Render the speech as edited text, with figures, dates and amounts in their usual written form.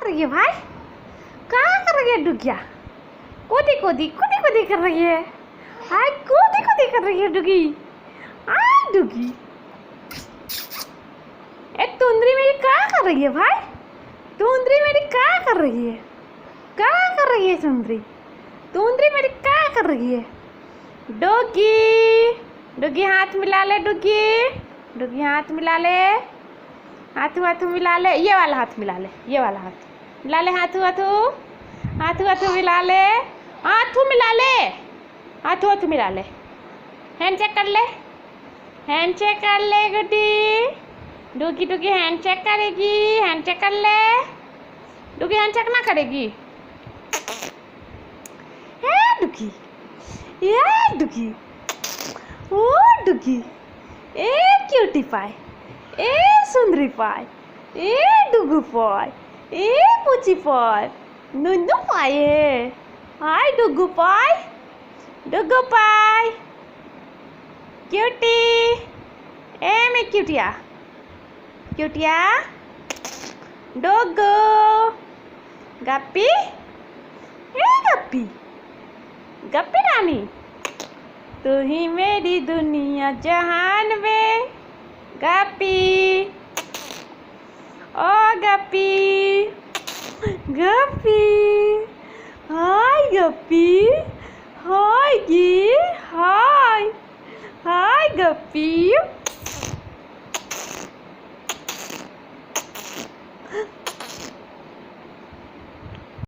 रही है भाई? क्या कर रही है डुगिया? कूदी कूदी कूदी कूदी कर रही है। हाय कूदी कूदी कर रही है डुगी। हाय डुगी, ए तुंदरी मेरी क्या कर रही है भाई? तुंदरी मेरी क्या कर रही है? क्या कर रही है तुंदरी? तुंदरी मेरी क्या कर रही है? डुगी, डुगी हाथ मिला ले डुगी। डुगी हाथ मिला ले, हाथू हाथू मिला ले। ये वाला हाथ मिला ले, ये वाला हाथ मिला ले। हाथू हाथू, हाथू हाथू मिला ले, हाथू मिला ले, हाथू हाथू मिला ले। हैंड चेक कर ले, हैंड चेक कर ले गुड्डी। डुगी डुगी हैंड चेक करेगी, हैंड चेक कर ले। डुगी हैंड चेक ना करेगी। है डुगी, ये डुगी, ओ डुगी, ए क्यूटी पाई, ए सुंदरी पाई, ए डुगू पाई, ए पूची पाई, नुन्नू पाई है। हाय डुगू पाई, डुगू पाई, क्यूटी, ए मैं क्यूटिया, क्यूटिया, डोगो, गप्पी, ए गप्पी, गप्पी रानी, तू ही मेरी दुनिया जहान में। गप्पी, ओ गप्पी, गप्पी, हाय गप्पी।